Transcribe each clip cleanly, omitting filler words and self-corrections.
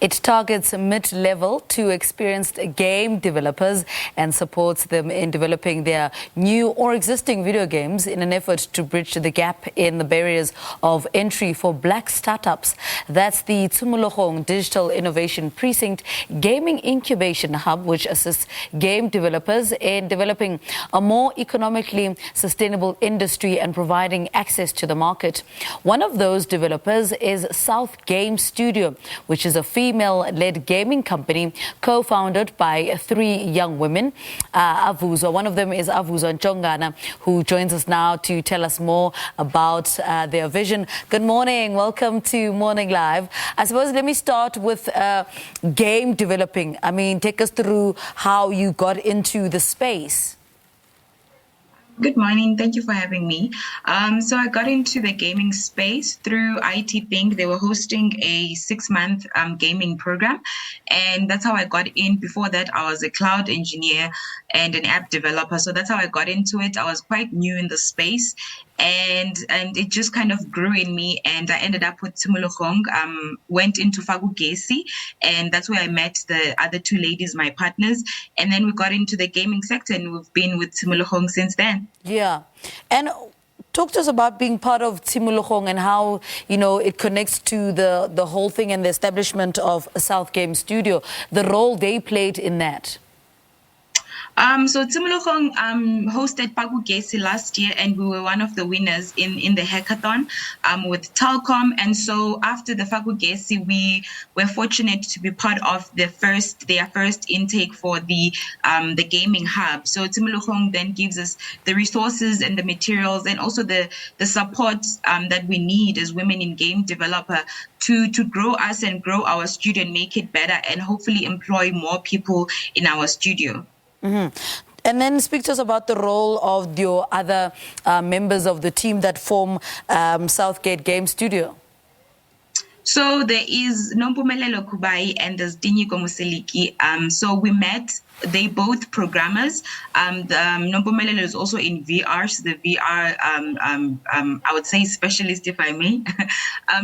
It targets mid-level to experienced game developers and supports them in developing their new or existing video games in an effort to bridge the gap in the barriers of entry for black startups. That's the Tshimologong Digital Innovation Precinct Gaming Incubation Hub, which assists game developers in developing a more economically sustainable industry and providing access to the market. One of those developers is Southgame Studio, which is a female-led gaming company co-founded by three young women. One of them is Avuzwa Ntshongana, who joins us now to tell us more about their vision. Good morning. Welcome to Morning Live. I suppose let me start with game developing. I mean, take us through how you got into the space. Good morning. Thank you for having me. So I got into the gaming space through IT Think. They were hosting a 6-month gaming program, and that's how I got in. Before that, I was a cloud engineer and an app developer. So that's how I got into it. I was quite new in the space, and it just kind of grew in me, and I ended up with Tshimologong, went into Fagugesi, and that's where I met the other two ladies, my partners, and then we got into the gaming sector, and we've been with Tshimologong since then. Yeah. And talk to us about being part of Tshimologong and how, you know, it connects to the whole thing and the establishment of Southgame Studio, the role they played in that. So Tshimologong hosted Pagugesi last year, and we were one of the winners in the hackathon with Telkom. And so after the Pagugesi, we were fortunate to be part of their first intake for the gaming hub. So Tshimologong then gives us the resources and the materials and also the support that we need as women in game developer to grow us and grow our studio and make it better and hopefully employ more people in our studio. Mm-hmm. And then speak to us about the role of your other members of the team that form Southgame Studio. So there is Nompumelelo Kubayi and there's Tenyeko. So we met. They both programmers. Nompumelelo is also in VR, so the VR, I would say specialist, if I may.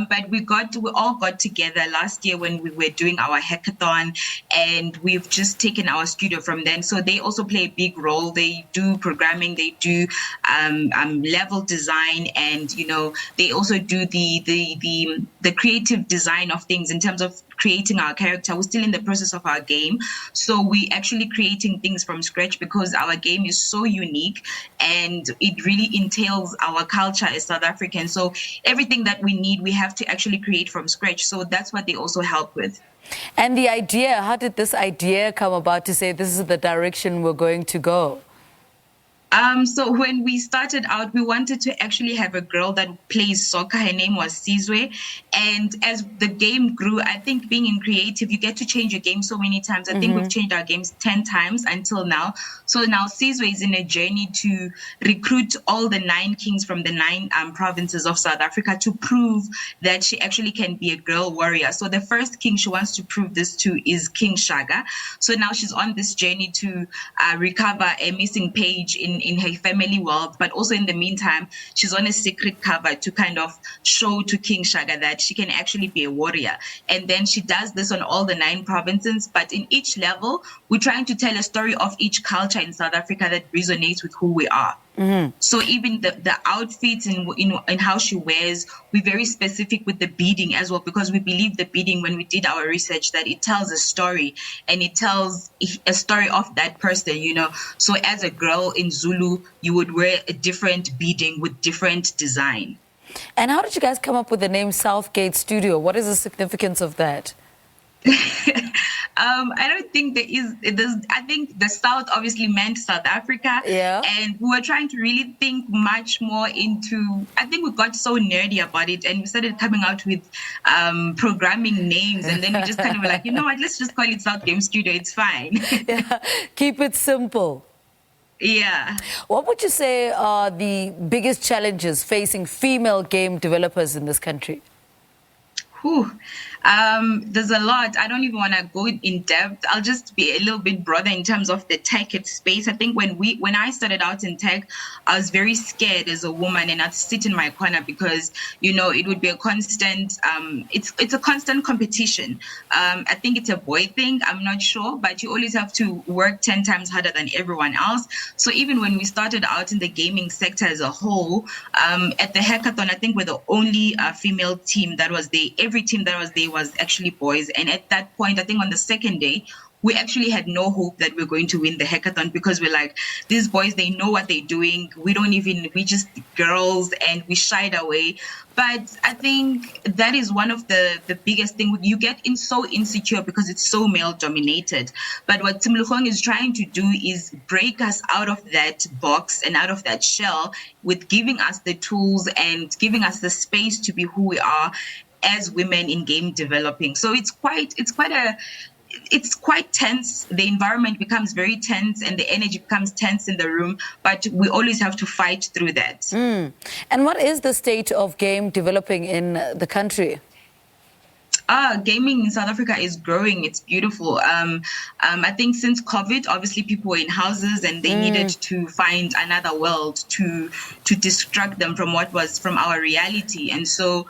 But we all got together last year when we were doing our hackathon, and we've just taken our studio from then. So they also play a big role. They do programming, they do level design, and they also do the creative design of things in terms of creating our character. We're still in the process of our game, so we actually creating things from scratch because our game is so unique and it really entails our culture as South Africans. So everything that we need, we have to actually create from scratch. So that's what they also help with. And the idea, how did this idea come about to say this is the direction we're going to go? So when we started out, we wanted to actually have a girl that plays soccer. Her name was Sizwe. And as the game grew, I think being in creative, you get to change your game so many times. I think we've changed our games 10 times until now. So now Sizwe is in a journey to recruit all the 9 kings from the 9 provinces of South Africa to prove that she actually can be a girl warrior. So the first king she wants to prove this to is King Shaka. So now she's on this journey to recover a missing page in her family world, but also in the meantime, she's on a secret cover to kind of show to King Shaka that she can actually be a warrior. And then she does this on all the 9 provinces, but in each level, we're trying to tell a story of each culture in South Africa that resonates with who we are. So even the outfits and how she wears, we're very specific with the beading as well, because we believe the beading, when we did our research, that it tells a story and it tells a story of that person, So as a girl in Zulu, you would wear a different beading with different design. And how did you guys come up with the name Southgate Studio? What is the significance of that? I don't think there is. I think the South obviously meant South Africa. Yeah. And we were trying to really think much more into, I think we got so nerdy about it and we started coming out with programming names. And then we just kind of were like, you know what, let's just call it Southgame Studio. It's fine. Yeah. Keep it simple. Yeah. What would you say are the biggest challenges facing female game developers in this country? Whew. There's a lot. I don't even want to go in depth. I'll just be a little bit broader in terms of the tech space. I think when I started out in tech, I was very scared as a woman, and I'd sit in my corner because it would be a constant. It's a constant competition. I think it's a boy thing. I'm not sure, but you always have to work 10 times harder than everyone else. So even when we started out in the gaming sector as a whole, at the hackathon, I think we're the only female team that was there. Every team that was there was actually boys. And at that point, I think on the second day, we actually had no hope that we're going to win the hackathon because we're like, these boys, they know what they're doing. We just girls, and we shied away. But I think that is one of the biggest things. You get so insecure because it's so male dominated. But what Tshimologong is trying to do is break us out of that box and out of that shell with giving us the tools and giving us the space to be who we are as women in game developing. So it's quite tense. The environment becomes very tense and the energy becomes tense in the room, but we always have to fight through that. And what is the state of game developing in the country? Gaming in South Africa is growing. It's beautiful. I think since COVID, obviously people were in houses and they needed to find another world to distract them from our reality. And so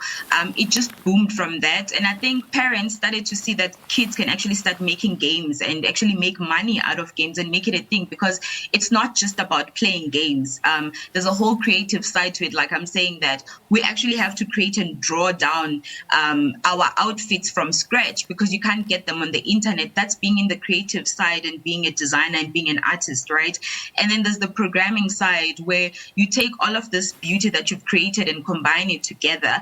it just boomed from that. And I think parents started to see that kids can actually start making games and actually make money out of games and make it a thing, because it's not just about playing games. There's a whole creative side to it. Like I'm saying, that we actually have to create and draw down our outfits from scratch because you can't get them on the internet. That's being in the creative side and being a designer and being an artist, right? And then there's the programming side where you take all of this beauty that you've created and combine it together,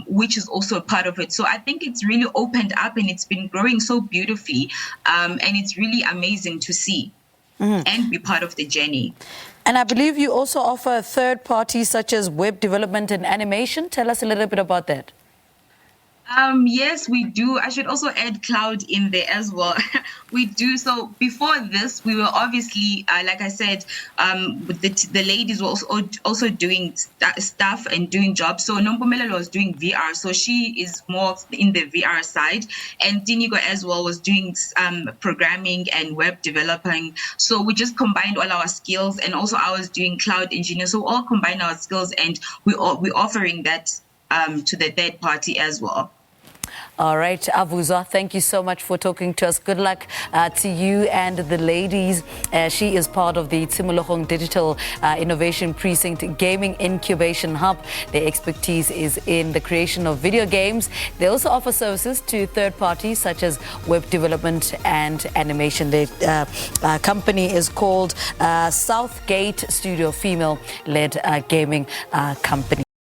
which is also a part of it. So I think it's really opened up and it's been growing so beautifully, and it's really amazing to see and be part of the journey. And I believe you also offer third parties such as web development and animation. Tell us a little bit about that. Yes, we do. I should also add cloud in there as well. We do. So before this, we were obviously, like I said, the ladies were also doing stuff and doing jobs. So Nompumelelo was doing VR. So she is more in the VR side. And Tenyeko as well was doing programming and web developing. So we just combined all our skills, and also I was doing cloud engineer. So all combined our skills, and we're offering that to the third party as well. All right, Avuzwa, thank you so much for talking to us. Good luck to you and the ladies. She is part of the Tshimologong Digital Innovation Precinct Gaming Incubation Hub. Their expertise is in the creation of video games. They also offer services to third parties such as web development and animation. The company is called Southgame Studio, female-led gaming company.